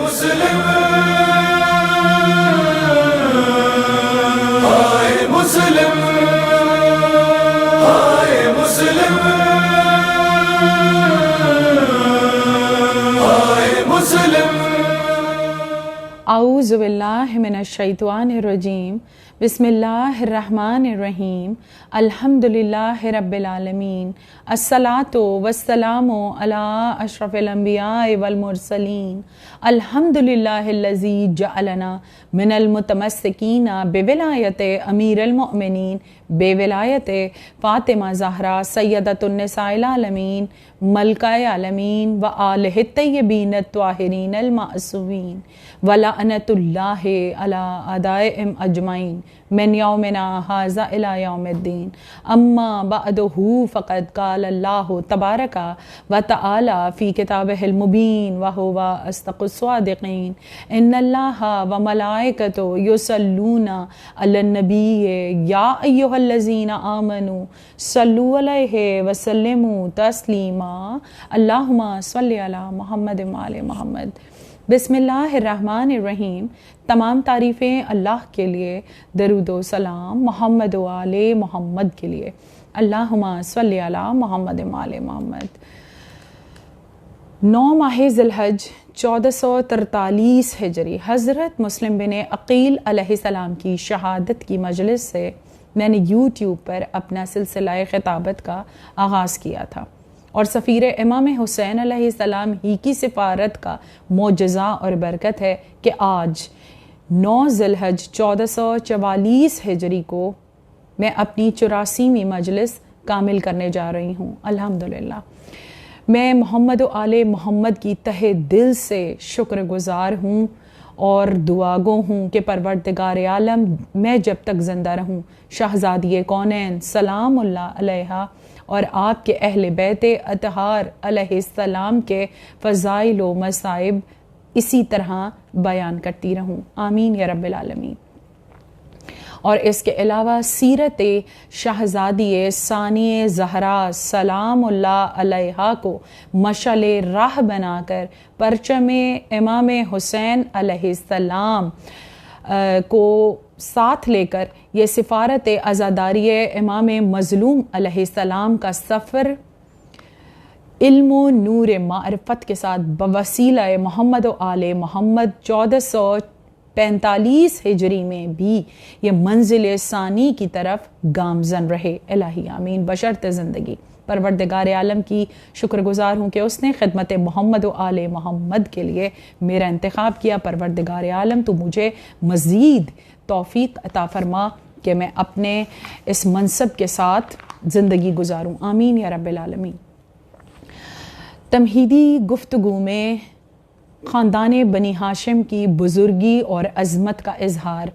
مسلم ہائے مسلم ہائے مسلم ہائے مسلم اعوذ باللہ من الشیطان الرجیم بسم اللہ الرحمن الرحیم الحمدللہ رب العالمین الصلاۃ والسلام علی اشرف الانبیاء والمرسلین الحمدللہ الذی جعلنا من المتمسکین بولایت امیر المؤمنین بولایت فاطمہ زہرا سیدۃ النساء العالمین ملکہ عالمین و آلہ الطیبین الطاہرین المعصومین ولعنۃ اللہ علی اعدائہم اجمعین من یومنا ھذا الی یوم الدین اما بعد فقد قال اللہ تبارک و تعالی فی کتابہ المبین وہو اصدق الصادقین ان اللہ و ملائکتہ یصلون علی النبی یا ایھا الذین آمنوا صلوا علیہ وسلموا تسلیما اللہم صل علی محمد وعلی محمد۔ بسم اللہ الرحمن الرحیم۔ تمام تعریفیں اللہ کے لیے، درود و سلام محمد و آل محمد کے لیے۔ اللہم صلی علی محمد و آل محمد۔ 9 ماہ ذی الحج 1443 ہجری حضرت مسلم بن عقیل علیہ السلام کی شہادت کی مجلس سے میں نے یوٹیوب پر اپنا سلسلہ خطابت کا آغاز کیا تھا، اور سفیر امام حسین علیہ السلام ہی کی سفارت کا معجزہ اور برکت ہے کہ آج 9 ذی الحج 1444 ہجری کو میں اپنی 84ویں مجلس کامل کرنے جا رہی ہوں۔ الحمدللہ میں محمد و آل محمد کی تہہ دل سے شکر گزار ہوں اور دعا گو ہوں کہ پروردگار عالم میں جب تک زندہ رہوں شہزادی کونین سلام اللہ علیہا اور آپ کے اہل بیت اطہار علیہ السلام کے فضائل و مصائب اسی طرح بیان کرتی رہوں، آمین یا رب العالمین۔ اور اس کے علاوہ سیرت شہزادی ثانی زہرا سلام اللہ علیہا کو مشعل راہ بنا کر پرچم امام حسین علیہ السلام کو ساتھ لے کر یہ سفارت عزاداری امام مظلوم علیہ السلام کا سفر علم و نور معرفت کے ساتھ بوسیلہ محمد و آل محمد 1445 ہجری میں بھی یہ منزل ثانی کی طرف گامزن رہے، الہی آمین بشرط زندگی۔ پروردگار عالم کی شکر گزار ہوں کہ اس نے خدمت محمد و آل محمد کے لیے میرا انتخاب کیا۔ پروردگار عالم تو مجھے مزید توفیق عطا فرما کہ میں اپنے اس منصب کے ساتھ زندگی گزاروں، آمین یا رب العالمین۔ تمہیدی گفتگو میں خاندان بنی ہاشم کی بزرگی اور عظمت کا اظہار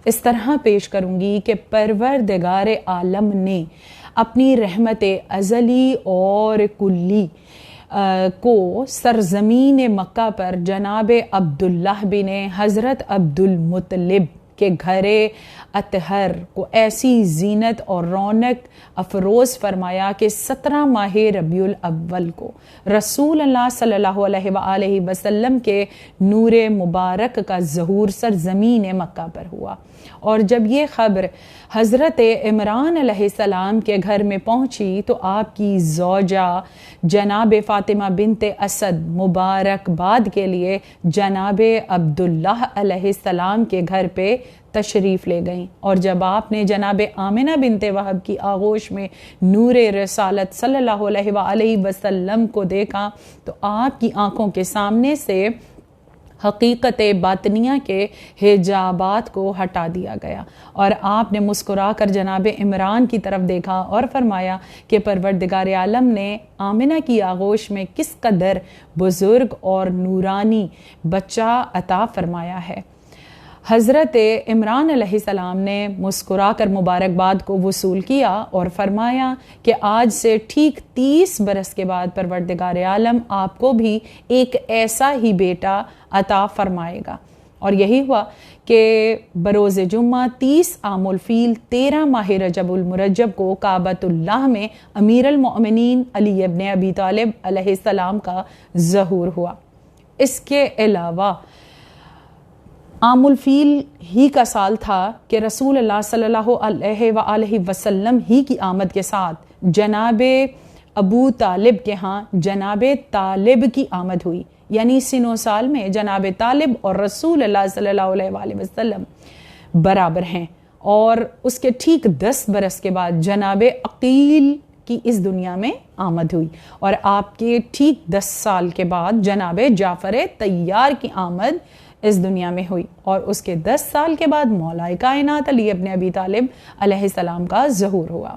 اس طرح پیش کروں گی کہ پروردگار عالم نے اپنی رحمت ازلی اور کلی کو سرزمین مکہ پر جناب عبداللہ بن حضرت عبد المطلب کے گھر اطہر کو ایسی زینت اور رونق افروز فرمایا کہ 17 ماہ ربیع الاول کو رسول اللہ صلی اللہ علیہ وآلہ وسلم کے نور مبارک کا ظہور سرزمین مکہ پر ہوا۔ اور جب یہ خبر حضرت عمران علیہ السلام کے گھر میں پہنچی تو آپ کی زوجہ جناب فاطمہ بنت اسد مبارکباد کے لیے جناب عبداللہ علیہ السلام کے گھر پہ تشریف لے گئیں، اور جب آپ نے جناب آمنہ بنت وہب کی آغوش میں نور رسالت صلی اللہ علیہ وآلہ وسلم کو دیکھا تو آپ کی آنکھوں کے سامنے سے حقیقت باطنیہ کے حجابات کو ہٹا دیا گیا، اور آپ نے مسکرا کر جناب عمران کی طرف دیکھا اور فرمایا کہ پروردگار عالم نے آمنہ کی آغوش میں کس قدر بزرگ اور نورانی بچہ عطا فرمایا ہے۔ حضرت عمران علیہ السلام نے مسکرا کر مبارکباد کو وصول کیا اور فرمایا کہ آج سے ٹھیک 30 برس کے بعد پروردگار عالم آپ کو بھی ایک ایسا ہی بیٹا عطا فرمائے گا۔ اور یہی ہوا کہ بروز جمعہ 30 عام الفیل 13 ماہ رجب المرجب کو کعبۃ اللہ میں امیر المؤمنین علی ابن ابی طالب علیہ السلام کا ظہور ہوا۔ اس کے علاوہ عام الفیل ہی کا سال تھا کہ رسول اللہ صلی اللہ علیہ وآلہ وسلم ہی کی آمد کے ساتھ جناب ابو طالب کے ہاں جناب طالب کی آمد ہوئی، یعنی سن و سال میں جناب طالب اور رسول اللہ صلی اللہ علیہ وآلہ وسلم برابر ہیں، اور اس کے ٹھیک 10 برس کے بعد جناب عقیل کی اس دنیا میں آمد ہوئی، اور آپ کے ٹھیک 10 سال کے بعد جناب جعفر طیار کی آمد اس دنیا میں ہوئی، اور اس کے 10 سال کے بعد مولا کائنات علی ابن ابی طالب علیہ السلام کا ظہور ہوا۔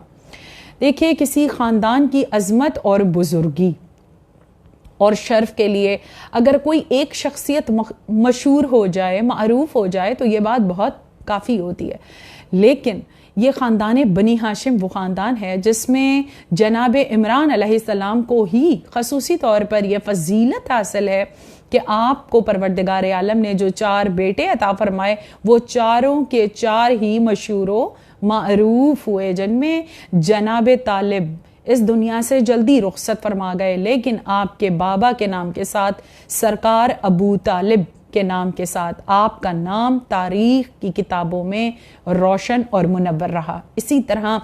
دیکھیے، کسی خاندان کی عظمت اور بزرگی اور شرف کے لیے اگر کوئی ایک شخصیت مشہور ہو جائے، معروف ہو جائے، تو یہ بات بہت کافی ہوتی ہے، لیکن یہ خاندان بنی ہاشم وہ خاندان ہے جس میں جناب عمران علیہ السلام کو ہی خصوصی طور پر یہ فضیلت حاصل ہے کہ آپ کو پروردگار عالم نے جو 4 بیٹے عطا فرمائے، وہ چاروں کے 4 ہی مشہور و معروف ہوئے، جن میں جناب طالب اس دنیا سے جلدی رخصت فرما گئے، لیکن آپ کے بابا کے نام کے ساتھ سرکار ابو طالب کے نام کے ساتھ آپ کا نام تاریخ کی کتابوں میں روشن اور منور رہا۔ اسی طرح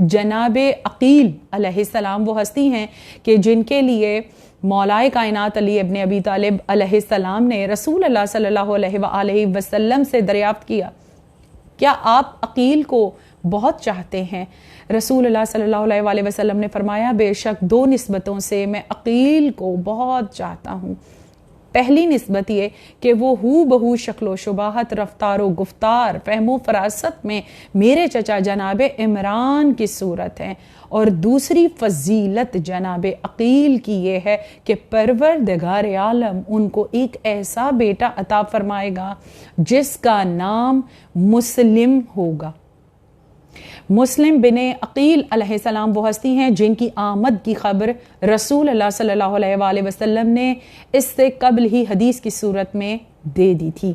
جناب عقیل علیہ السلام وہ ہستی ہیں کہ جن کے لیے مولائے کائنات علی ابن ابی طالب علیہ السلام نے رسول اللہ صلی اللہ علیہ وآلہ وسلم سے دریافت کیا، کیا آپ عقیل کو بہت چاہتے ہیں؟ رسول اللہ صلی اللہ علیہ وآلہ وسلم نے فرمایا، بے شک 2 نسبتوں سے میں عقیل کو بہت چاہتا ہوں۔ پہلی نسبت یہ کہ وہ ہو بہو شکل و شباہت، رفتار و گفتار، فہم و فراست میں میرے چچا جناب عمران کی صورت ہے، اور دوسری فضیلت جناب عقیل کی یہ ہے کہ پروردگار عالم ان کو ایک ایسا بیٹا عطا فرمائے گا جس کا نام مسلم ہوگا۔ مسلم بن عقیل علیہ السلام وہ ہستی ہیں جن کی آمد کی خبر رسول اللہ صلی اللہ علیہ وآلہ وسلم نے اس سے قبل ہی حدیث کی صورت میں دے دی تھی۔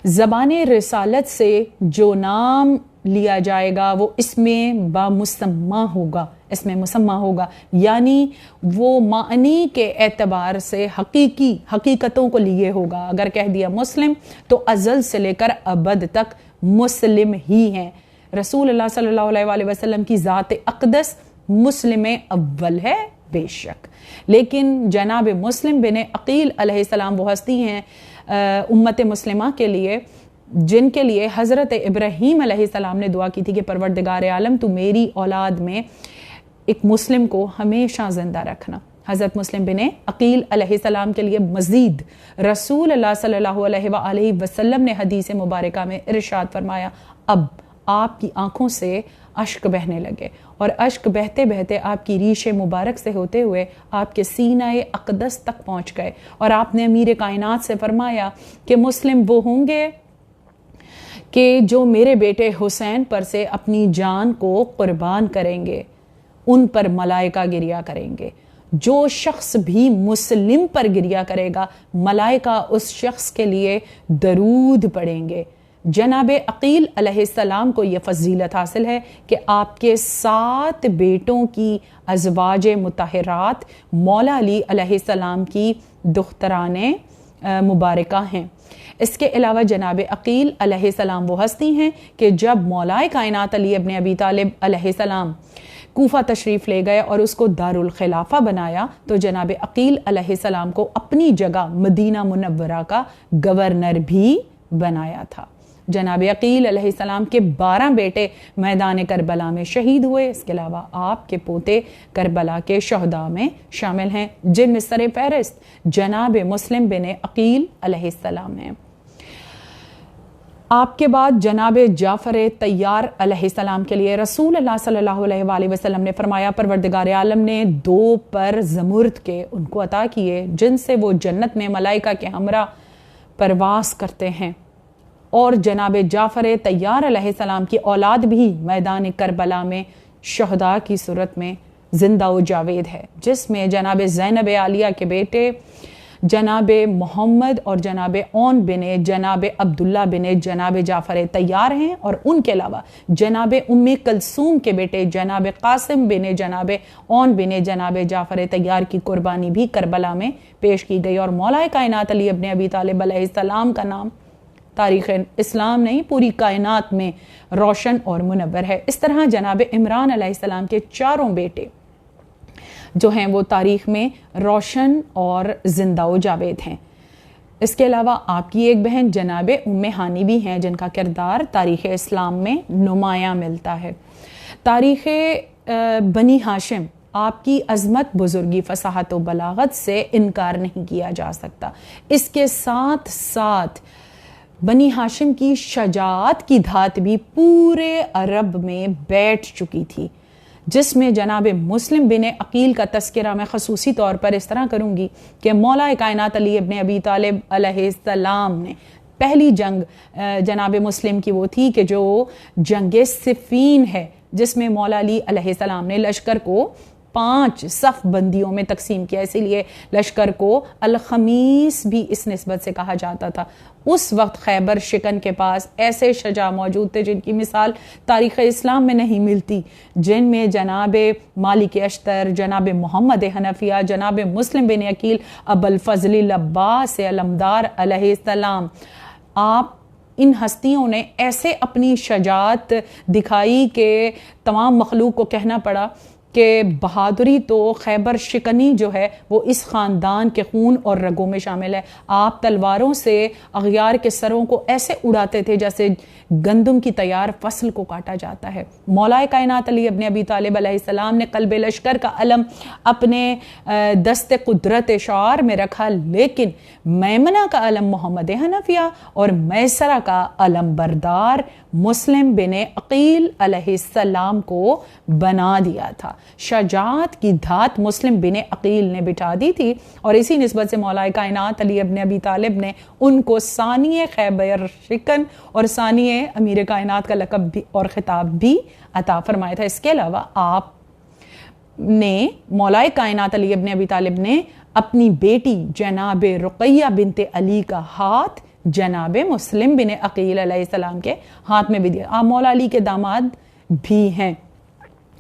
زبان رسالت سے جو نام لیا جائے گا وہ اس میں بامسمہ ہوگا، اس میں مسمہ ہوگا، یعنی وہ معنی کے اعتبار سے حقیقتوں کو لیے ہوگا۔ اگر کہہ دیا مسلم تو ازل سے لے کر ابد تک مسلم ہی ہیں۔ رسول اللہ صلی اللہ علیہ وآلہ وسلم کی ذات اقدس مسلم اول ہے بے شک، لیکن جناب مسلم بن عقیل علیہ السلام وہ ہستی ہیں امت مسلمہ کے لیے جن کے لیے حضرت ابراہیم علیہ السلام نے دعا کی تھی کہ پروردگار عالم تو میری اولاد میں ایک مسلم کو ہمیشہ زندہ رکھنا۔ حضرت مسلم بن عقیل علیہ السلام کے لیے مزید رسول اللہ صلی اللہ علیہ وآلہ وسلم نے حدیث مبارکہ میں ارشاد فرمایا، اب آپ کی آنکھوں سے اشک بہنے لگے، اور اشک بہتے بہتے آپ کی ریش مبارک سے ہوتے ہوئے آپ کے سینہ اقدس تک پہنچ گئے، اور آپ نے امیر کائنات سے فرمایا کہ مسلم وہ ہوں گے کہ جو میرے بیٹے حسین پر سے اپنی جان کو قربان کریں گے، ان پر ملائکہ گریا کریں گے۔ جو شخص بھی مسلم پر گریا کرے گا، ملائکہ اس شخص کے لیے درود پڑھیں گے۔ جناب عقیل علیہ السلام کو یہ فضیلت حاصل ہے کہ آپ کے 7 بیٹوں کی ازواج مطہرات مولا علی علیہ السلام کی دختران مبارکہ ہیں۔ اس کے علاوہ جناب عقیل علیہ السلام وہ ہستی ہیں کہ جب مولائے کائنات علی ابن ابی طالب علیہ السلام کوفہ تشریف لے گئے اور اس کو دارالخلافہ بنایا، تو جناب عقیل علیہ السلام کو اپنی جگہ مدینہ منورہ کا گورنر بھی بنایا تھا۔ جناب عقیل علیہ السلام کے 12 بیٹے میدان کربلا میں شہید ہوئے۔ اس کے علاوہ آپ کے پوتے کربلا کے شہداء میں شامل ہیں، جن میں سر فہرست جناب مسلم بن عقیل علیہ السلام ہیں۔ آپ کے بعد جناب جعفر طیار علیہ السلام کے لیے رسول اللہ صلی اللہ علیہ وآلہ وسلم نے فرمایا، پروردگار عالم نے 2 پر زمرد کے ان کو عطا کیے جن سے وہ جنت میں ملائکہ کے ہمراہ پرواز کرتے ہیں، اور جناب جعفر طیار علیہ السلام کی اولاد بھی میدان کربلا میں شہداء کی صورت میں زندہ و جاوید ہے، جس میں جناب زینب عالیہ کے بیٹے جناب محمد اور جناب اون بن جناب عبداللہ بن جناب جعفر طیار ہیں، اور ان کے علاوہ جناب ام کلثوم کے بیٹے جناب قاسم بن جناب اون بن جناب جعفر طیار کی قربانی بھی کربلا میں پیش کی گئی، اور مولا کائنات علی ابن ابی طالب علیہ السلام کا نام تاریخ اسلام نہیں پوری کائنات میں روشن اور منور ہے۔ اس طرح جناب عمران علیہ السلام کے چاروں بیٹے جو ہیں وہ تاریخ میں روشن اور زندہ و جاوید ہیں۔ اس کے علاوہ آپ کی ایک بہن جناب ام ہانی بھی ہیں جن کا کردار تاریخ اسلام میں نمایاں ملتا ہے۔ تاریخ بنی ہاشم آپ کی عظمت، بزرگی، فصاحت و بلاغت سے انکار نہیں کیا جا سکتا۔ اس کے ساتھ ساتھ بنی ہاشم کی شجاعت کی دھات بھی پورے عرب میں بیٹھ چکی تھی، جس میں جناب مسلم بن عقیل کا تذکرہ میں خصوصی طور پر اس طرح کروں گی کہ مولا کائنات علی ابن ابی طالب علیہ السلام نے پہلی جنگ جناب مسلم کی وہ تھی کہ جو جنگ صفین ہے، جس میں مولا علی علیہ السلام نے لشکر کو 5 صف بندیوں میں تقسیم کیا، اسی لیے لشکر کو الخمیس بھی اس نسبت سے کہا جاتا تھا۔ اس وقت خیبر شکن کے پاس ایسے شجاع موجود تھے جن کی مثال تاریخ اسلام میں نہیں ملتی، جن میں جناب مالک اشتر، جناب محمد حنفیہ، جناب مسلم بن عقیل، ابو الفضل العباس علمدار علیہ السلام۔ آپ ان ہستیوں نے ایسے اپنی شجاعت دکھائی کہ تمام مخلوق کو کہنا پڑا کہ بہادری تو خیبر شکنی جو ہے وہ اس خاندان کے خون اور رگوں میں شامل ہے۔ آپ تلواروں سے اغیار کے سروں کو ایسے اڑاتے تھے جیسے گندم کی تیار فصل کو کاٹا جاتا ہے۔ مولا کائنات علی ابن ابی طالب علیہ السلام نے قلب لشکر کا علم اپنے دست قدرت شعار میں رکھا، لیکن میمنہ کا علم محمد حنفیہ اور میسرہ کا علم بردار مسلم بن عقیل علیہ السلام کو بنا دیا تھا۔ شجاعت کی دھات مسلم بن عقیل نے بٹھا دی تھی، اور اسی نسبت سے مولا کائنات علی ابن ابی طالب نے ان کو ثانی خیبر شکن اور ثانی امیر کائنات کا لقب بھی اور خطاب بھی عطا فرمایا تھا۔ اس کے علاوہ آپ نے مولا کائنات علی ابن ابی طالب نے اپنی بیٹی جناب رقیہ بنت علی کا ہاتھ جناب مسلم بن عقیل علیہ السلام کے ہاتھ میں بھی دیا۔ آپ مولا علی کے داماد بھی ہیں۔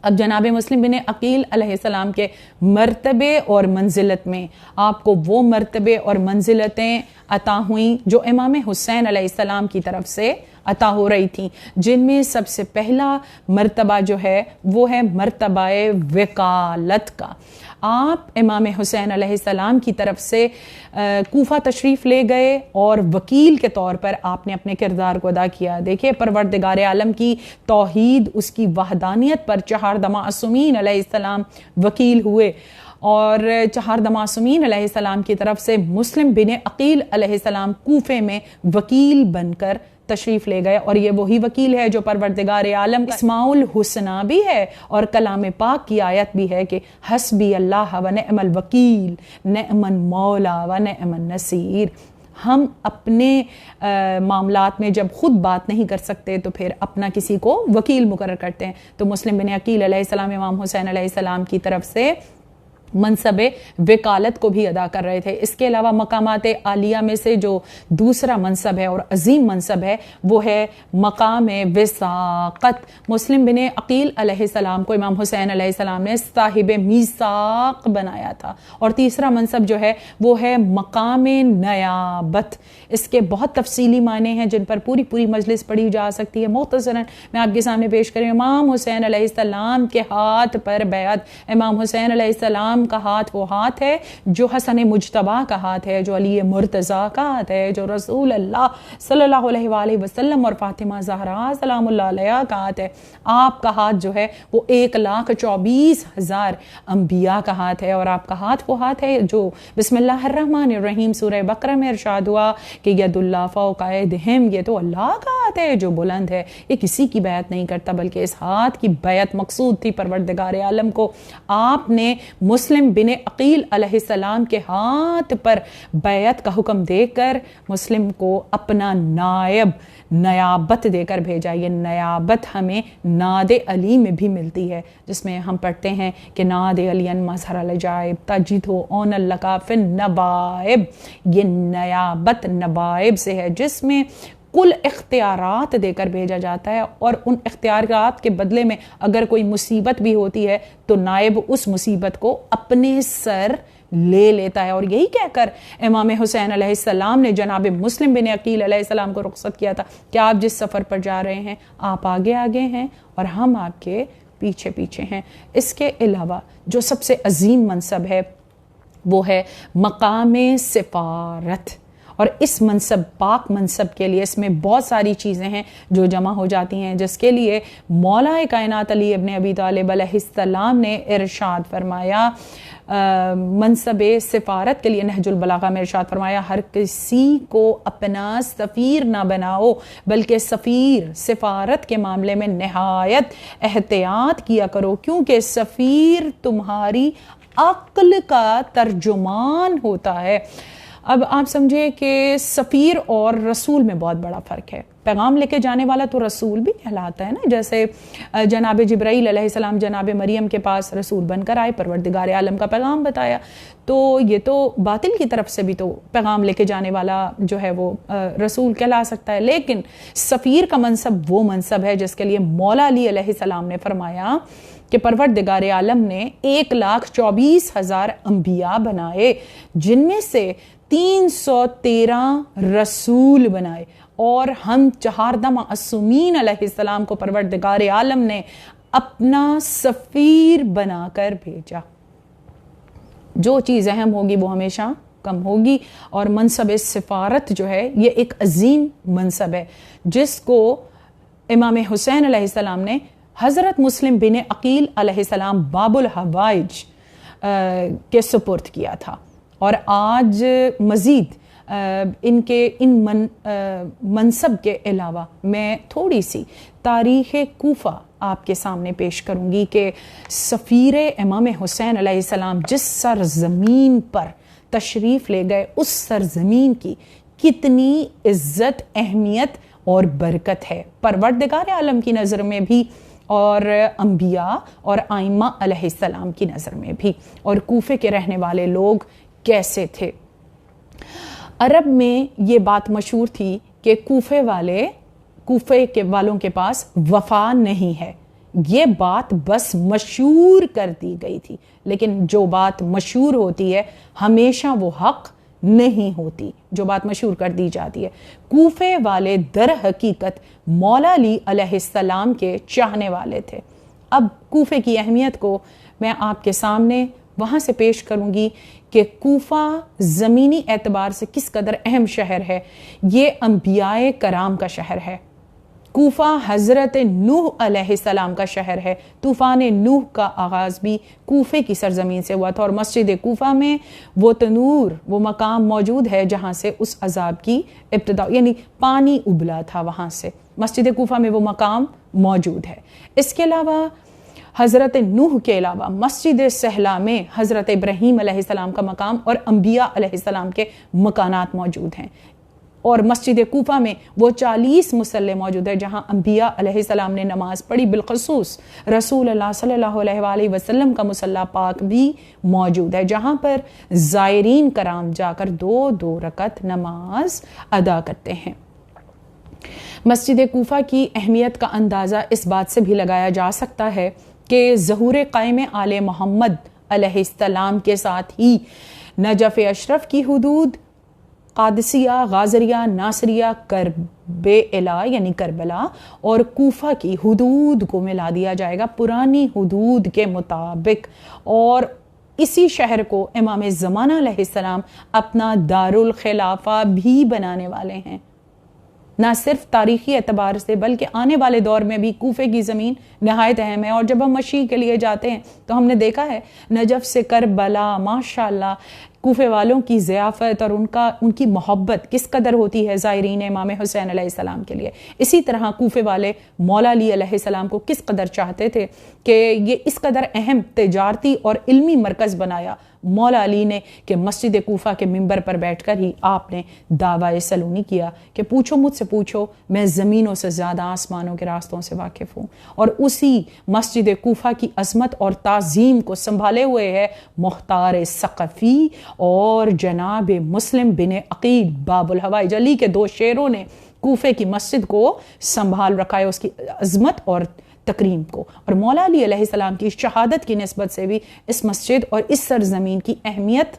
اب جناب مسلم بن عقیل علیہ السلام کے مرتبے اور منزلت میں آپ کو وہ مرتبے اور منزلتیں عطا ہوئیں جو امام حسین علیہ السلام کی طرف سے عطا ہو رہی تھیں، جن میں سب سے پہلا مرتبہ جو ہے وہ ہے مرتبہ وکالت کا۔ آپ امام حسین علیہ السلام کی طرف سے کوفہ تشریف لے گئے اور وکیل کے طور پر آپ نے اپنے کردار کو ادا کیا۔ دیکھیے پروردگار عالم کی توحید، اس کی وحدانیت پر چہاردہ معصومین علیہ السلام وکیل ہوئے، اور چہاردہ معصومین علیہ السلام کی طرف سے مسلم بن عقیل علیہ السلام کوفے میں وکیل بن کر تشریف لے گئے، اور یہ وہی وکیل ہے جو پروردگار عالم اسماء الحسنہ بھی ہے اور کلام پاک کی آیت بھی ہے کہ حسبی اللہ و نعم الوکیل نعم المولا و نعم النصیر۔ ہم اپنے معاملات میں جب خود بات نہیں کر سکتے تو پھر اپنا کسی کو وکیل مقرر کرتے ہیں، تو مسلم بن عقیل علیہ السلام امام حسین علیہ السلام کی طرف سے منصب وکالت کو بھی ادا کر رہے تھے۔ اس کے علاوہ مقامات عالیہ میں سے جو دوسرا منصب ہے اور عظیم منصب ہے وہ ہے مقام وثاقت۔ مسلم بن عقیل علیہ السلام کو امام حسین علیہ السلام نے صاحب میثاق بنایا تھا، اور تیسرا منصب جو ہے وہ ہے مقام نیابت۔ اس کے بہت تفصیلی معنی ہیں جن پر پوری مجلس پڑھی جا سکتی ہے۔ مختصراً میں آپ کے سامنے پیش کریں، امام حسین علیہ السلام کے ہاتھ پر بیعت۔ امام حسین علیہ السلام کا ہاتھ وہ ہاتھ ہے جو حسن مجتبیٰ کا ہاتھ ہے، جو علی مرتضیٰ کا ہاتھ ہے، جو رسول اللہ صلی اللہ علیہ وآلہ وسلم اور فاطمہ زہرا سلام اللہ علیہ کا ہاتھ ہے۔ آپ کا ہاتھ جو ہے وہ 1,24,000 انبیاء کا ہاتھ ہے، اور آپ کا ہاتھ وہ ہاتھ ہے جو بسم اللہ الرحمن الرحیم سورہ بقرہ میں ارشاد ہوا کہ ید اللہ فوق ایدہم، یہ تو اللہ کا ہاتھ ہے جو بلند ہے، یہ کسی کی بیعت نہیں کرتا بلکہ اس ہاتھ کی بیعت مقصود تھی پروردگار عالم کو۔ آپ نے مسلم بن عقیل علیہ السلام کے ہاتھ پر بیعت کا حکم دے کر مسلم کو اپنا نیابت دے کر بھیجا۔ یہ نیابت ہمیں ناد علی میں بھی ملتی ہے، جس میں ہم پڑھتے ہیں کہ ناد علی مظہر العجائب تجد اون لکا فی النوائب۔ یہ نیابت نوائب سے ہے، جس میں کل اختیارات دے کر بھیجا جاتا ہے، اور ان اختیارات کے بدلے میں اگر کوئی مصیبت بھی ہوتی ہے تو نائب اس مصیبت کو اپنے سر لے لیتا ہے. اور یہی کہہ کر امام حسین علیہ السلام نے جناب مسلم بن عقیل علیہ السلام کو رخصت کیا تھا کہ آپ جس سفر پر جا رہے ہیں آپ آگے آگے ہیں اور ہم آپ کے پیچھے پیچھے ہیں. اس کے علاوہ جو سب سے عظیم منصب ہے وہ ہے مقام سفارت. اور اس منصب پاک منصب کے لیے اس میں بہت ساری چیزیں ہیں جو جمع ہو جاتی ہیں، جس کے لیے مولا کائنات علی ابن ابی طالب علیہ السلام نے ارشاد فرمایا منصب سفارت کے لیے نہج البلاغہ میں ارشاد فرمایا ہر کسی کو اپنا سفیر نہ بناؤ بلکہ سفیر سفارت کے معاملے میں نہایت احتیاط کیا کرو، کیونکہ سفیر تمہاری عقل کا ترجمان ہوتا ہے. اب آپ سمجھے کہ سفیر اور رسول میں بہت بڑا فرق ہے. پیغام لے کے جانے والا تو رسول بھی کہلاتا ہے نا، جیسے جناب جبرائیل علیہ السلام جناب مریم کے پاس رسول بن کر آئے، پروردگار عالم کا پیغام بتایا، تو یہ تو باطل کی طرف سے بھی تو پیغام لے کے جانے والا جو ہے وہ رسول کہلا سکتا ہے. لیکن سفیر کا منصب وہ منصب ہے جس کے لیے مولا علی علیہ السلام نے فرمایا کہ پروردگار عالم نے 1,24,000 انبیاء بنائے، جن میں سے 313 رسول بنائے، اور ہم 14 معصومین علیہ السلام کو پروردگار عالم نے اپنا سفیر بنا کر بھیجا. جو چیز اہم ہوگی وہ ہمیشہ کم ہوگی، اور منصب سفارت جو ہے یہ ایک عظیم منصب ہے جس کو امام حسین علیہ السلام نے حضرت مسلم بن عقیل علیہ السلام باب الحوائج کے سپرد کیا تھا. اور آج مزید ان منصب کے علاوہ میں تھوڑی سی تاریخ کوفہ آپ کے سامنے پیش کروں گی کہ سفیر امام حسین علیہ السلام جس سرزمین پر تشریف لے گئے اس سرزمین کی کتنی عزت، اہمیت اور برکت ہے پروردگار عالم کی نظر میں بھی، اور انبیاء اور ائمہ علیہ السلام کی نظر میں بھی. اور کوفے کے رہنے والے لوگ کیسے تھے؟ عرب میں یہ بات مشہور تھی کہ کوفے کے والوں کے پاس وفا نہیں ہے. یہ بات بس مشہور کر دی گئی تھی، لیکن جو بات مشہور ہوتی ہے ہمیشہ وہ حق نہیں ہوتی. جو بات مشہور کر دی جاتی ہے، کوفے والے در حقیقت مولا علی علیہ السلام کے چاہنے والے تھے. اب کوفے کی اہمیت کو میں آپ کے سامنے وہاں سے پیش کروں گی کہ کوفہ زمینی اعتبار سے کس قدر اہم شہر ہے. یہ انبیاء کرام کا شہر ہے. کوفہ حضرت نوح علیہ السلام کا شہر ہے. طوفان نوح کا آغاز بھی کوفے کی سرزمین سے ہوا تھا، اور مسجد کوفہ میں وہ تنور، وہ مقام موجود ہے جہاں سے اس عذاب کی ابتدا، یعنی پانی ابلا تھا وہاں سے. مسجد کوفہ میں وہ مقام موجود ہے. اس کے علاوہ حضرت نوح کے علاوہ مسجد سہلا میں حضرت ابراہیم علیہ السلام کا مقام اور انبیاء علیہ السلام کے مکانات موجود ہیں. اور مسجد کوفہ میں وہ 40 مصلی موجود ہے جہاں انبیاء علیہ السلام نے نماز پڑھی. بالخصوص رسول اللہ صلی اللہ علیہ وآلہ وسلم کا مصلی پاک بھی موجود ہے، جہاں پر زائرین کرام جا کر 2 رکعت نماز ادا کرتے ہیں. مسجد کوفہ کی اہمیت کا اندازہ اس بات سے بھی لگایا جا سکتا ہے کہ ظہور قائم آل محمد علیہ السلام کے ساتھ ہی نجف اشرف کی حدود، قادسیہ، غازریہ، ناصریہ، یعنی کربلا اور کوفہ کی حدود کو ملا دیا جائے گا پرانی حدود کے مطابق. اور اسی شہر کو امام زمانہ علیہ السلام اپنا دارالخلافہ بھی بنانے والے ہیں. نہ صرف تاریخی اعتبار سے بلکہ آنے والے دور میں بھی کوفے کی زمین نہایت اہم ہے. اور جب ہم مشی کے لیے جاتے ہیں تو ہم نے دیکھا ہے نجف سے کربلا، ماشاءاللہ کوفے والوں کی ضیافت اور ان کی محبت کس قدر ہوتی ہے زائرین امام حسین علیہ السلام کے لیے. اسی طرح کوفے والے مولا علی علیہ السلام کو کس قدر چاہتے تھے کہ یہ اس قدر اہم تجارتی اور علمی مرکز بنایا مولا علی نے کہ مسجد کوفہ کے منبر پر بیٹھ کر ہی آپ نے دعویٰ سلونی کیا کہ پوچھو مجھ سے پوچھو، میں زمینوں سے زیادہ آسمانوں کے راستوں سے واقف ہوں. اور اسی مسجد کوفہ کی عظمت اور تعظیم کو سنبھالے ہوئے ہے مختار ثقفی اور جناب مسلم بن عقیل باب الحوائج. علی کے 2 شیروں نے کوفے کی مسجد کو سنبھال رکھا ہے، اس کی عظمت اور تکریم کو. اور مولا علی علیہ السلام کی شہادت کی نسبت سے بھی اس مسجد اور اس سرزمین کی اہمیت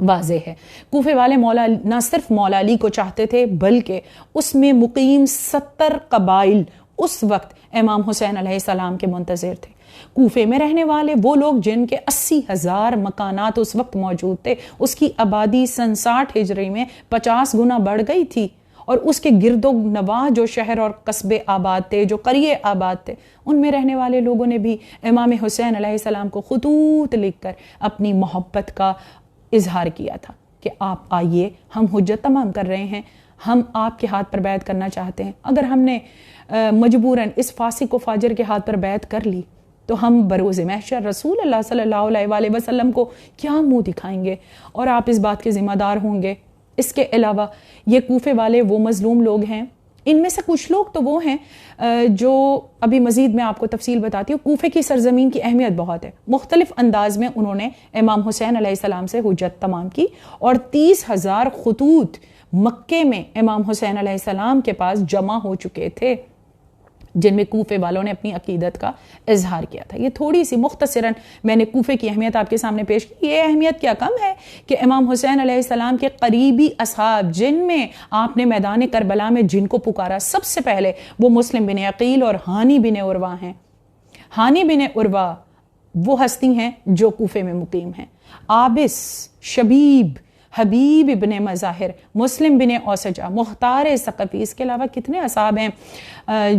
واضح ہے. کوفے والے نہ صرف مولا علی کو چاہتے تھے بلکہ اس میں مقیم 70 قبائل اس وقت امام حسین علیہ السلام کے منتظر تھے. کوفے میں رہنے والے وہ لوگ جن کے 80,000 مکانات اس وقت موجود تھے، اس کی آبادی سن 60 ہجری میں 50 گنا بڑھ گئی تھی، اور اس کے گرد و نواح جو شہر اور قصبے آباد تھے، جو قریے آباد تھے، ان میں رہنے والے لوگوں نے بھی امام حسین علیہ السلام کو خطوط لکھ کر اپنی محبت کا اظہار کیا تھا کہ آپ آئیے، ہم حجت تمام کر رہے ہیں، ہم آپ کے ہاتھ پر بیعت کرنا چاہتے ہیں. اگر ہم نے مجبوراً اس فاسق و فاجر کے ہاتھ پر بیعت کر لی تو ہم بروز محشر رسول اللہ صلی اللہ علیہ وآلہ وسلم کو کیا منہ دکھائیں گے، اور آپ اس بات کے ذمہ دار ہوں گے. اس کے علاوہ یہ کوفے والے وہ مظلوم لوگ ہیں، ان میں سے کچھ لوگ تو وہ ہیں جو ابھی مزید میں آپ کو تفصیل بتاتی ہوں. کوفے کی سرزمین کی اہمیت بہت ہے. مختلف انداز میں انہوں نے امام حسین علیہ السلام سے حجت تمام کی، اور 30,000 خطوط مکے میں امام حسین علیہ السلام کے پاس جمع ہو چکے تھے، جن میں کوفے والوں نے اپنی عقیدت کا اظہار کیا تھا. یہ تھوڑی سی مختصراً میں نے کوفے کی اہمیت آپ کے سامنے پیش کی. یہ اہمیت کیا کم ہے کہ امام حسین علیہ السلام کے قریبی اصحاب، جن میں آپ نے میدان کربلا میں جن کو پکارا سب سے پہلے، وہ مسلم بن عقیل اور ہانی بن عروہ ہیں. ہانی بن عروہ وہ ہستی ہیں جو کوفے میں مقیم ہیں. عابس، شبیب، حبیب ابن مظاہر، مسلم بن اوسجہ، مختار ثقفی، اس کے علاوہ کتنے اصحاب ہیں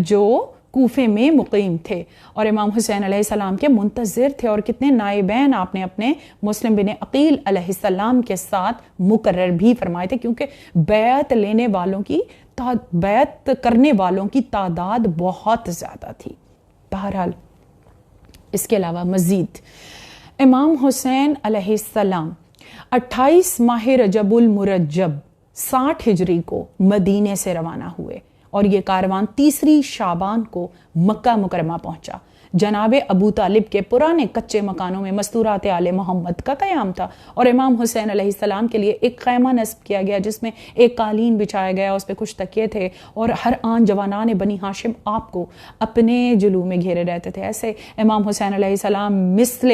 جو کوفے میں مقیم تھے اور امام حسین علیہ السلام کے منتظر تھے. اور کتنے نائبین آپ نے اپنے مسلم بن عقیل علیہ السلام کے ساتھ مقرر بھی فرمائے تھے، کیونکہ بیعت کرنے والوں کی تعداد بہت زیادہ تھی. بہرحال اس کے علاوہ مزید امام حسین علیہ السلام 28 ماہ رجب المرجب 60 ہجری کو مدینے سے روانہ ہوئے، اور یہ کاروان 3 شعبان کو مکہ مکرمہ پہنچا. جناب ابو طالب کے پرانے کچے مکانوں میں مستورات آل محمد کا قیام تھا، اور امام حسین علیہ السلام کے لیے ایک خیمہ نصب کیا گیا جس میں ایک قالین بچھایا گیا، اس پہ کچھ تکیے تھے، اور ہر آن جوانان بنی ہاشم آپ کو اپنے جلو میں گھیرے رہتے تھے. ایسے امام حسین علیہ السلام مثل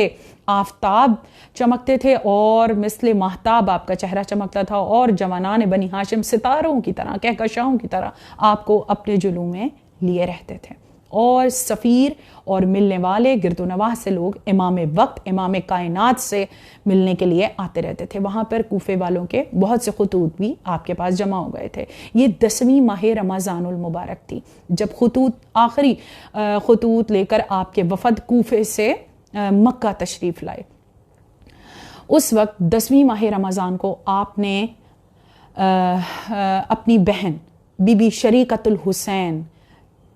آفتاب چمکتے تھے، اور مثل ماہتاب آپ کا چہرہ چمکتا تھا، اور جوانان بنی ہاشم ستاروں کی طرح، کہکشاؤں کی طرح آپ کو اپنے جلو میں لیے رہتے تھے. اور سفیر اور ملنے والے گرد و نواح سے لوگ امام وقت، امام کائنات سے ملنے کے لیے آتے رہتے تھے. وہاں پر کوفے والوں کے بہت سے خطوط بھی آپ کے پاس جمع ہو گئے تھے. یہ 10ویں ماہ رمضان المبارک تھی جب آخری خطوط لے کر آپ کے وفد کوفے سے مکہ تشریف لائے. اس وقت 10ویں ماہ رمضان کو آپ نے اپنی بہن بی بی شریکت الحسین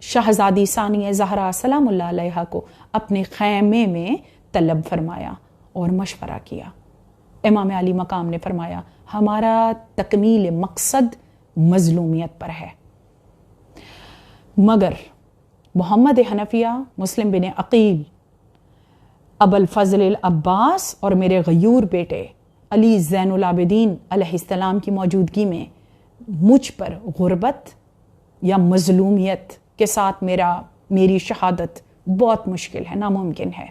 شہزادی ثانیہ زہرا سلام اللہ علیہا کو اپنے خیمے میں طلب فرمایا اور مشورہ کیا. امام علی مقام نے فرمایا، ہمارا تکمیل مقصد مظلومیت پر ہے، مگر محمد حنفیہ، مسلم بن عقیل، ابوالفضل العباس اور میرے غیور بیٹے علی زین العابدین علیہ السلام کی موجودگی میں مجھ پر غربت یا مظلومیت کے ساتھ میری شہادت بہت مشکل ہے، ناممکن ہے.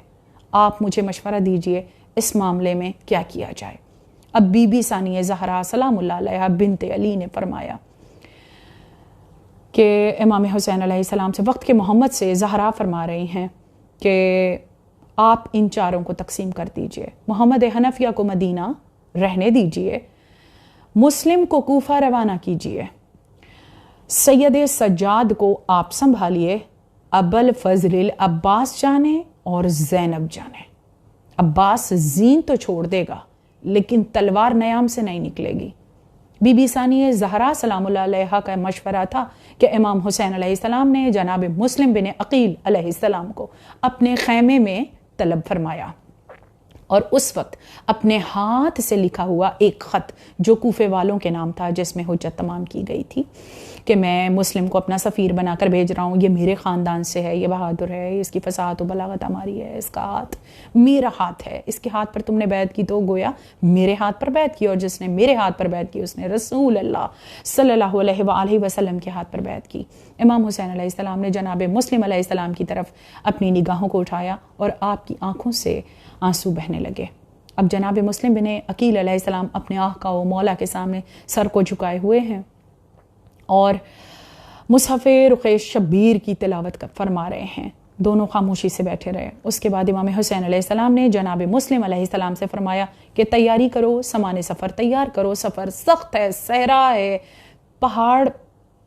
آپ مجھے مشورہ دیجئے اس معاملے میں کیا کیا جائے. اب بی بی ثانیہ زہرا سلام اللہ علیہا بنت علی نے فرمایا کہ امام حسین علیہ السلام سے وقت کے محمد سے زہرا فرما رہی ہیں کہ آپ ان چاروں کو تقسیم کر دیجئے. محمد حنفیہ کو مدینہ رہنے دیجئے، مسلم کو کوفہ روانہ کیجئے، سید سجاد کو آپ سنبھالیے، ابوالفضل العباس جانے اور زینب جانے. عباس زین تو چھوڑ دے گا لیکن تلوار نیام سے نہیں نکلے گی. بی بی ثانیہ زہرا سلام اللہ علیہا کا مشورہ تھا کہ امام حسین علیہ السلام نے جناب مسلم بن عقیل علیہ السلام کو اپنے خیمے میں طلب فرمایا. اور اس وقت اپنے ہاتھ سے لکھا ہوا ایک خط جو کوفے والوں کے نام تھا، جس میں حجت تمام کی گئی تھی کہ میں مسلم کو اپنا سفیر بنا کر بھیج رہا ہوں، یہ میرے خاندان سے ہے، یہ بہادر ہے، اس کی فصاحت و بلاغت ہماری ہے، اس کا ہاتھ میرا ہاتھ ہے، اس کے ہاتھ پر تم نے بیعت کی تو گویا میرے ہاتھ پر بیعت کی، اور جس نے میرے ہاتھ پر بیعت کی اس نے رسول اللہ صلی اللہ علیہ وآلہ وسلم کے ہاتھ پر بیعت کی۔ امام حسین علیہ السلام نے جناب مسلم علیہ السلام کی طرف اپنی نگاہوں کو اٹھایا اور آپ کی آنکھوں سے آنسو بہنے لگے۔ اب جناب مسلم بن عقیل علیہ السلام اپنے آقا و مولا کے سامنے سر کو جھکائے ہوئے ہیں اور مصحف رقیہ شبیر کی تلاوت فرما رہے ہیں۔ دونوں خاموشی سے بیٹھے رہے۔ اس کے بعد امام حسین علیہ السلام نے جناب مسلم علیہ السلام سے فرمایا کہ تیاری کرو، سامان سفر تیار کرو، سفر سخت ہے، صحرا ہے، پہاڑ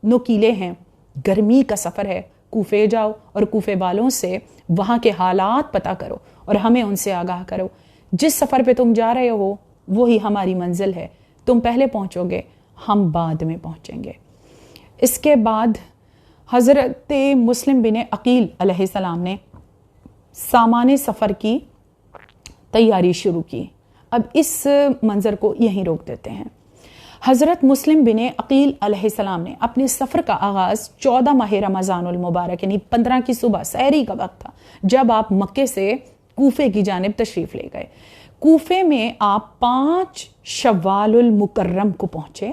نوکیلے ہیں، گرمی کا سفر ہے، کوفے جاؤ اور کوفے والوں سے وہاں کے حالات پتہ کرو اور ہمیں ان سے آگاہ کرو۔ جس سفر پہ تم جا رہے ہو وہی ہماری منزل ہے، تم پہلے پہنچو گے، ہم بعد میں پہنچیں گے۔ اس کے بعد حضرت مسلم بن عقیل علیہ السلام نے سامان سفر کی تیاری شروع کی۔ اب اس منظر کو یہیں روک دیتے ہیں۔ حضرت مسلم بن عقیل علیہ السلام نے اپنے سفر کا آغاز 14 ماہ رمضان المبارک یعنی 15 کی صبح سحری کا وقت تھا، جب آپ مکے سے کوفے کی جانب تشریف لے گئے۔ کوفے میں آپ 5 شوال المکرم کو پہنچے۔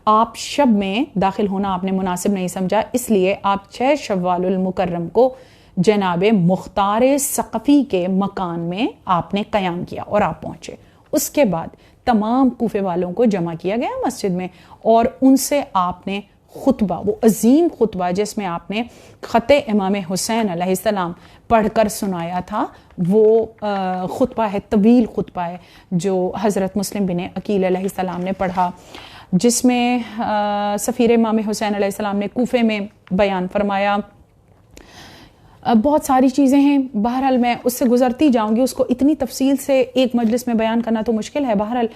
آپ شب میں داخل ہونا آپ نے مناسب نہیں سمجھا، اس لیے آپ 6 شوال المکرم کو جناب مختار ثقفی کے مکان میں آپ نے قیام کیا اور آپ پہنچے۔ اس کے بعد تمام کوفے والوں کو جمع کیا گیا مسجد میں اور ان سے آپ نے خطبہ، وہ عظیم خطبہ جس میں آپ نے خط امام حسین علیہ السلام پڑھ کر سنایا تھا، وہ خطبہ ہے، طویل خطبہ ہے جو حضرت مسلم بن عقیل علیہ السلام نے پڑھا، جس میں سفیر امام حسین علیہ السلام نے کوفے میں بیان فرمایا۔ بہت ساری چیزیں ہیں، بہرحال میں اس سے گزرتی جاؤں گی، اس کو اتنی تفصیل سے ایک مجلس میں بیان کرنا تو مشکل ہے۔ بہرحال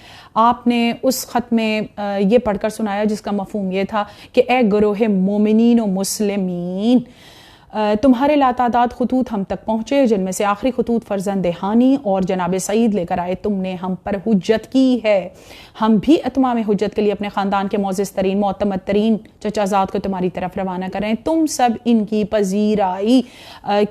آپ نے اس خط میں یہ پڑھ کر سنایا جس کا مفہوم یہ تھا کہ اے گروہ مومنین و مسلمین، تمہارے لاتعداد خطوط ہم تک پہنچے، جن میں سے آخری خطوط فرزند ہانی اور جناب سعید لے کر آئے۔ تم نے ہم پر حجت کی ہے، ہم بھی اتمام حجت کے لیے اپنے خاندان کے معزز ترین معتمد ترین چچا زاد کو تمہاری طرف روانہ کریں۔ تم سب ان کی پذیرائی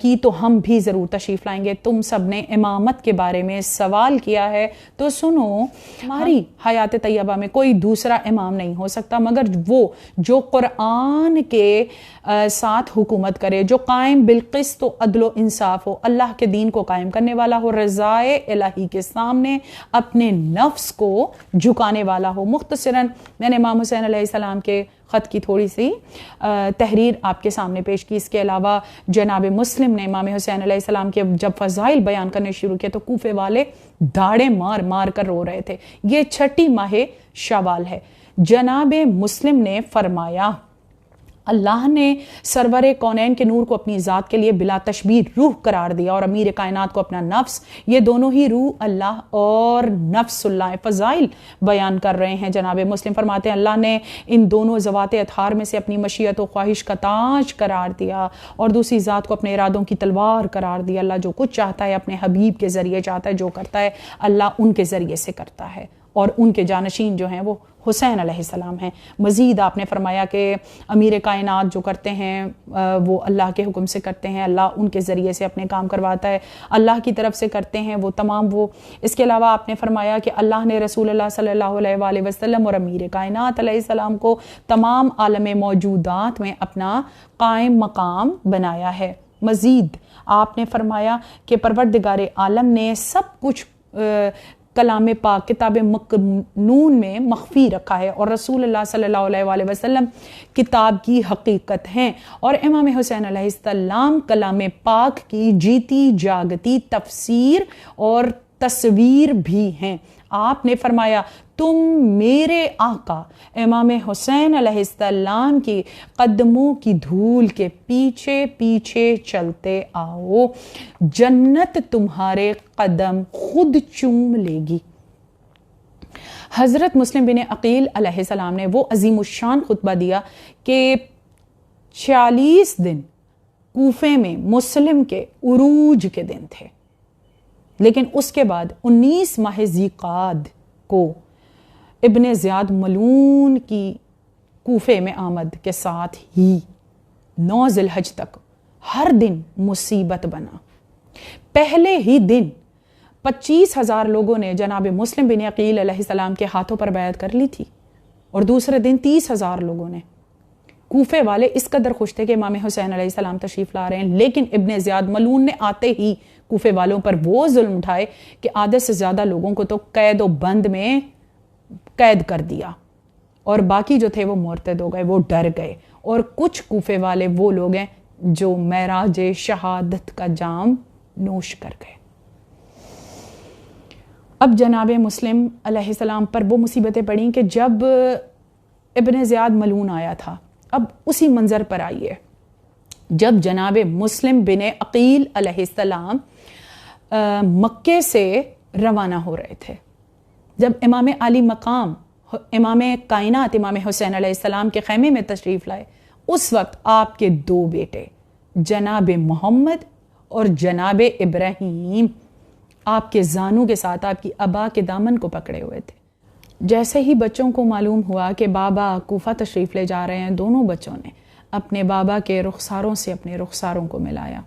کی تو ہم بھی ضرور تشریف لائیں گے۔ تم سب نے امامت کے بارے میں سوال کیا ہے تو سنو، ہماری حیات طیبہ میں کوئی دوسرا امام نہیں ہو سکتا مگر وہ جو قرآن کے ساتھ حکومت کرے، جو قائم بالقسط و عدل و انصاف ہو، اللہ کے دین کو قائم کرنے والا ہو، رضائے الہی کے سامنے اپنے نفس کو جھکانے والا ہو۔ مختصراً میں نے امام حسین علیہ السلام کے خط کی تھوڑی سی تحریر آپ کے سامنے پیش کی۔ اس کے علاوہ جناب مسلم نے امام حسین علیہ السلام کے جب فضائل بیان کرنے شروع کیے تو کوفے والے داڑے مار مار کر رو رہے تھے۔ یہ 6 ماہ شوال ہے۔ جناب مسلم نے فرمایا، اللہ نے سرور کونین کے نور کو اپنی ذات کے لیے بلا تشبیہ روح قرار دیا اور امیر کائنات کو اپنا نفس، یہ دونوں ہی روح اللہ اور نفس اللہ فضائل بیان کر رہے ہیں۔ جناب مسلم فرماتے ہیں اللہ نے ان دونوں ذوات اطہار میں سے اپنی مشیت و خواہش کا تاج قرار دیا اور دوسری ذات کو اپنے ارادوں کی تلوار قرار دیا۔ اللہ جو کچھ چاہتا ہے اپنے حبیب کے ذریعے چاہتا ہے، جو کرتا ہے اللہ ان کے ذریعے سے کرتا ہے، اور ان کے جانشین جو ہیں وہ حسین علیہ السلام ہیں۔ مزید آپ نے فرمایا کہ امیر کائنات جو کرتے ہیں وہ اللہ کے حکم سے کرتے ہیں، اللہ ان کے ذریعے سے اپنے کام کرواتا ہے، اللہ کی طرف سے کرتے ہیں وہ تمام وہ۔ اس کے علاوہ آپ نے فرمایا کہ اللہ نے رسول اللہ صلی اللہ علیہ وآلہ وسلم اور امیر کائنات علیہ السلام کو تمام عالم موجودات میں اپنا قائم مقام بنایا ہے۔ مزید آپ نے فرمایا کہ پروردگار عالم نے سب کچھ کلام پاک کتاب مکنون میں مخفی رکھا ہے اور رسول اللہ صلی اللہ علیہ وآلہ وسلم کتاب کی حقیقت ہیں، اور امام حسین علیہ السلام کلام پاک کی جیتی جاگتی تفسیر اور تصویر بھی ہیں۔ آپ نے فرمایا تم میرے آقا امام حسین علیہ السلام کی قدموں کی دھول کے پیچھے پیچھے چلتے آؤ، جنت تمہارے قدم خود چوم لے گی۔ حضرت مسلم بن عقیل علیہ السلام نے وہ عظیم الشان خطبہ دیا کہ 40 دن کوفے میں مسلم کے عروج کے دن تھے، لیکن اس کے بعد 19 ماہ ذیقعد کو ابن زیاد ملعون کی کوفے میں آمد کے ساتھ ہی 9 ذی الحج تک ہر دن مصیبت بنا. پہلے ہی دن 25,000 لوگوں نے جناب مسلم بن عقیل علیہ السلام کے ہاتھوں پر بیعت کر لی تھی اور دوسرے دن 30,000 لوگوں نے. کوفے والے اس قدر خوش تھے کہ امام حسین علیہ السلام تشریف لا رہے ہیں، لیکن ابن زیاد ملعون نے آتے ہی کوفے والوں پر وہ ظلم اٹھائے کہ آدھے سے زیادہ لوگوں کو تو قید و بند میں قید کر دیا اور باقی جو تھے وہ مرتد ہو گئے، وہ ڈر گئے. اور کچھ کوفے والے وہ لوگ ہیں جو معراج شہادت کا جام نوش کر گئے. اب جناب مسلم علیہ السلام پر وہ مصیبتیں پڑیں کہ جب ابن زیاد ملعون آیا تھا، اب اسی منظر پر آئیے. جب جناب مسلم بن عقیل علیہ السلام مکے سے روانہ ہو رہے تھے، جب امام علی مقام امام کائنات امام حسین علیہ السلام کے خیمے میں تشریف لائے، اس وقت آپ کے 2 بیٹے جناب محمد اور جناب ابراہیم آپ کے زانوں کے ساتھ آپ کی ابا کے دامن کو پکڑے ہوئے تھے. جیسے ہی بچوں کو معلوم ہوا کہ بابا کوفہ تشریف لے جا رہے ہیں، دونوں بچوں نے اپنے بابا کے رخساروں سے اپنے رخساروں کو ملایا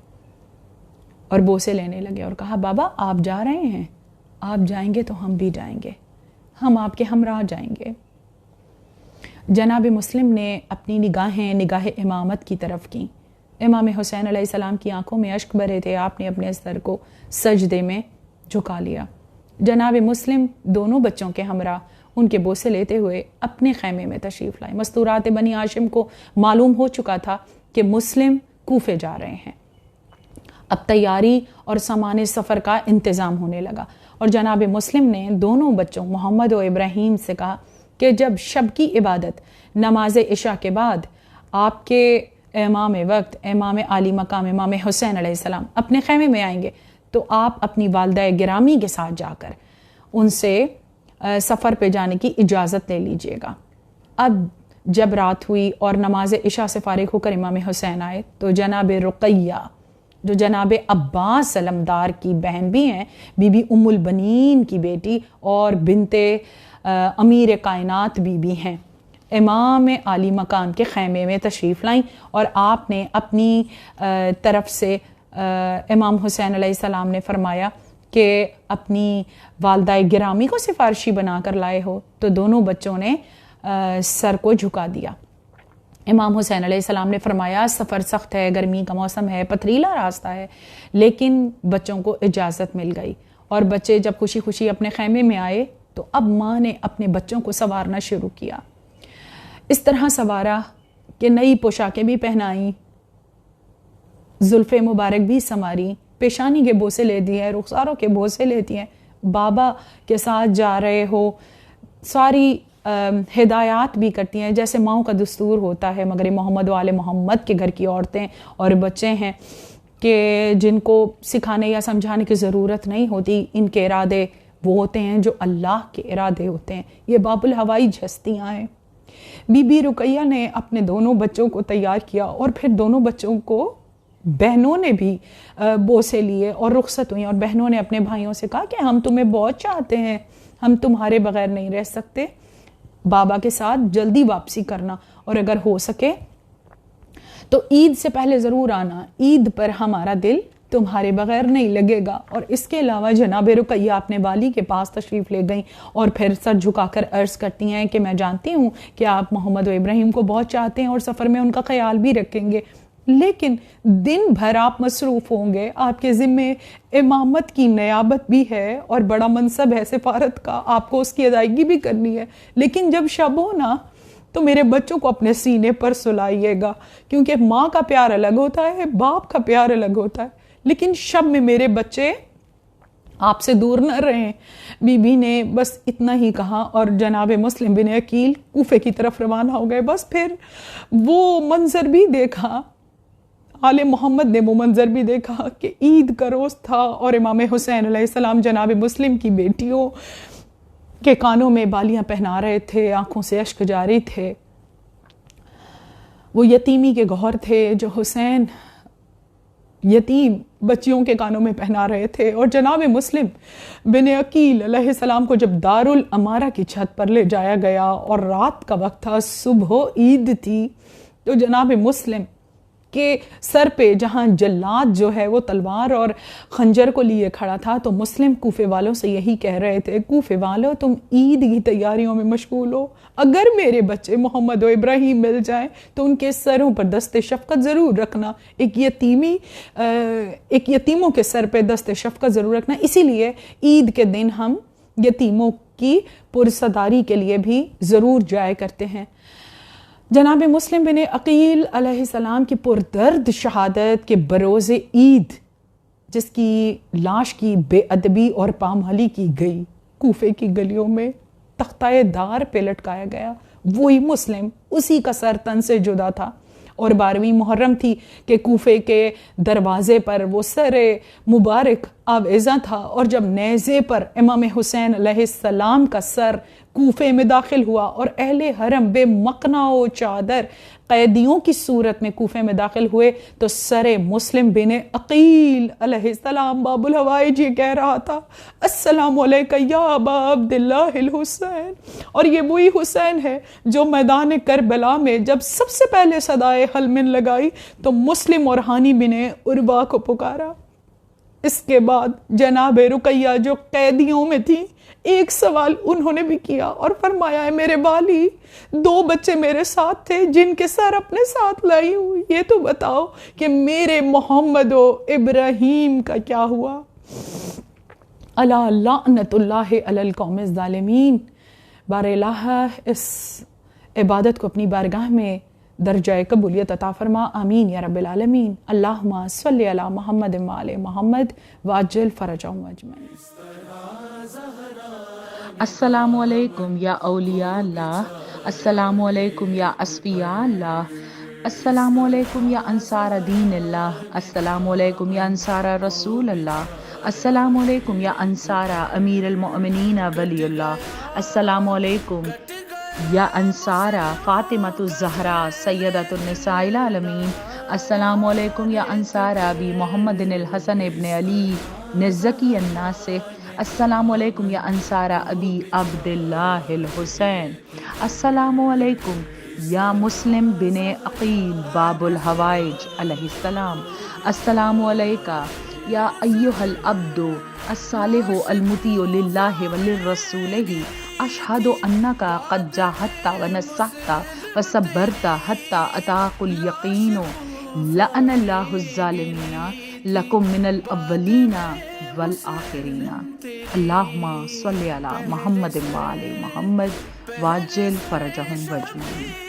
اور بوسے لینے لگے اور کہا، بابا آپ جا رہے ہیں، آپ جائیں گے تو ہم بھی جائیں گے، ہم آپ کے ہمراہ جائیں گے. جناب مسلم نے اپنی نگاہیں نگاہ امامت کی طرف کی. امام حسین علیہ السلام کی آنکھوں میں اشک بھرے تھے. آپ نے اپنے سر کو سجدے میں جھکا لیا. جناب مسلم دونوں بچوں کے ہمراہ ان کے بوسے لیتے ہوئے اپنے خیمے میں تشریف لائے. مستورات بنی ہاشم کو معلوم ہو چکا تھا کہ مسلم کوفے جا رہے ہیں. اب تیاری اور سامان سفر کا انتظام ہونے لگا اور جناب مسلم نے دونوں بچوں محمد و ابراہیم سے کہا کہ جب شب کی عبادت نماز عشاء کے بعد آپ کے امام وقت امام علی مقام امام حسین علیہ السلام اپنے خیمے میں آئیں گے تو آپ اپنی والدہ گرامی کے ساتھ جا کر ان سے سفر پہ جانے کی اجازت لے لیجئے گا. اب جب رات ہوئی اور نماز عشاء سے فارغ ہو کر امام حسین آئے تو جناب رقیہ جو جناب عباس علمدار کی بہن بھی ہیں، بی بی ام البنین کی بیٹی اور بنت امیر کائنات بھی ہیں، امام علی مقام کے خیمے میں تشریف لائیں اور آپ نے اپنی طرف سے امام حسین علیہ السلام نے فرمایا کہ اپنی والدہ گرامی کو سفارشی بنا کر لائے ہو، تو دونوں بچوں نے سر کو جھکا دیا. امام حسین علیہ السلام نے فرمایا سفر سخت ہے، گرمی کا موسم ہے، پتھریلا راستہ ہے، لیکن بچوں کو اجازت مل گئی اور بچے جب خوشی خوشی اپنے خیمے میں آئے تو اب ماں نے اپنے بچوں کو سنوارنا شروع کیا. اس طرح سنوارا کہ نئی پوشاکیں بھی پہنائیں، زلفیں مبارک بھی سنواری، پیشانی کے بوسے لے دی ہیں، رخساروں کے بوسے لیتی ہیں، بابا کے ساتھ جا رہے ہو، ساری ہدایات بھی کرتی ہیں جیسے ماؤں کا دستور ہوتا ہے. مگر محمد و آل محمد کے گھر کی عورتیں اور بچے ہیں کہ جن کو سکھانے یا سمجھانے کی ضرورت نہیں ہوتی، ان کے ارادے وہ ہوتے ہیں جو اللہ کے ارادے ہوتے ہیں. یہ باب الہوائی ہستیاں ہیں. بی بی رقیہ نے اپنے دونوں بچوں کو تیار کیا اور پھر دونوں بچوں کو بہنوں نے بھی بوسے لیے اور رخصت ہوئیں اور بہنوں نے اپنے بھائیوں سے کہا کہ ہم تمہیں بہت چاہتے ہیں، ہم تمہارے بغیر نہیں رہ سکتے، بابا کے ساتھ جلدی واپسی کرنا اور اگر ہو سکے تو عید سے پہلے ضرور آنا، عید پر ہمارا دل تمہارے بغیر نہیں لگے گا. اور اس کے علاوہ جناب رقیہ اپنے والی کے پاس تشریف لے گئیں اور پھر سر جھکا کر عرض کرتی ہیں کہ میں جانتی ہوں کہ آپ محمد و ابراہیم کو بہت چاہتے ہیں اور سفر میں ان کا خیال بھی رکھیں گے، لیکن دن بھر آپ مصروف ہوں گے، آپ کے ذمے امامت کی نیابت بھی ہے اور بڑا منصب ہے سفارت کا، آپ کو اس کی ادائیگی بھی کرنی ہے، لیکن جب شب ہو نا تو میرے بچوں کو اپنے سینے پر سلائیے گا، کیونکہ ماں کا پیار الگ ہوتا ہے، باپ کا پیار الگ ہوتا ہے، لیکن شب میں میرے بچے آپ سے دور نہ رہیں. بی بی نے بس اتنا ہی کہا اور جناب مسلم بن عقیل کوفے کی طرف روانہ ہو گئے. بس پھر وہ منظر بھی دیکھا، آل محمد نے وہ منظر بھی دیکھا کہ عید کا روز تھا اور امام حسین علیہ السلام جناب مسلم کی بیٹیوں کے کانوں میں بالیاں پہنا رہے تھے، آنکھوں سے اشک جاری تھے. وہ یتیمی کے گوہر تھے جو حسین یتیم بچیوں کے کانوں میں پہنا رہے تھے. اور جناب مسلم بن عقیل علیہ السلام کو جب دارالامارہ کی چھت پر لے جایا گیا اور رات کا وقت تھا, صبح عید تھی, تو جناب مسلم کے سر پہ جہاں جلاد جو ہے وہ تلوار اور خنجر کو لیے کھڑا تھا, تو مسلم کوفے والوں سے یہی کہہ رہے تھے, کوفے والوں تم عید کی تیاریوں میں مشغول ہو, اگر میرے بچے محمد و ابراہیم مل جائیں تو ان کے سروں پر دست شفقت ضرور رکھنا, ایک یتیموں کے سر پہ دست شفقت ضرور رکھنا. اسی لیے عید کے دن ہم یتیموں کی پرستاری کے لیے بھی ضرور جایا کرتے ہیں. جناب مسلم بن عقیل علیہ السلام کی پردرد شہادت کے بروز عید, جس کی لاش کی بے ادبی اور پامالی کی گئی, کوفے کی گلیوں میں تختہ دار پہ لٹکایا گیا. وہی مسلم اسی کا سر تن سے جدا تھا, اور 12ویں محرم تھی کہ کوفے کے دروازے پر وہ سر مبارک آویزاں تھا, اور جب نیزے پر امام حسین علیہ السلام کا سر کوفے میں داخل ہوا اور اہل حرم بے مقنع و چادر قیدیوں کی صورت میں کوفے میں داخل ہوئے, تو سر مسلم بن عقیل علیہ السلام باب الحوائج یہ کہہ رہا تھا, السلام علیکہ یا ابا عبداللہ الحسین. اور یہ وہی حسین ہے جو میدان کربلا میں جب سب سے پہلے صدائے حلمن لگائی تو مسلم اور ہانی بن عروہ کو پکارا. اس کے بعد جناب رقیہ جو قیدیوں میں تھی, ایک سوال انہوں نے بھی کیا اور فرمایا, ہے میرے والی 2 بچے میرے ساتھ تھے جن کے سر اپنے ساتھ لائی ہوئی, یہ تو بتاؤ کہ میرے محمد و ابراہیم کا کیا ہوا. الا لعنت اللہ علی القوم الظالمین. بار الہ اس عبادت کو اپنی بارگاہ میں درجہ قبولیت عطا فرما, آمین یا رب العالمین. اللہم صلی علی محمد و آل محمد واجل فرجہم اجمعین. السلام علیکم یا اولیاء اللہ, السلام علیکم یا اصفیاء اللہ, السلام علیکم یا انصار دین اللہ, السلام علیکم یا انصار رسول اللہ, السلام علیکم یا انصار امیر المؤمنین ولی اللہ, السلام علیکم یا انصار فاطمۃ الزہرا سیدۃ النساء العالمین, السلام علیکم یا انصار ابی محمد الحسن ابن علی نزکی الناصح, السلام علیکم یا انصار ابی عبداللہ الحسین, السلام علیکم یا مسلم بن عقیل باب الحوائج علیہ السلام, السلام علیکہ یا ایہا العبد الصالح المطیع للہ وللرسولہ, اشہد انکا قد جاہدت ونصحت وصبرت حتی اتاک الیقین, لعن اللہ الظالمین لکم من الاولین والآخرین. اللہم صلی علی محمد و آل محمد واجل فرجہم واجمعین.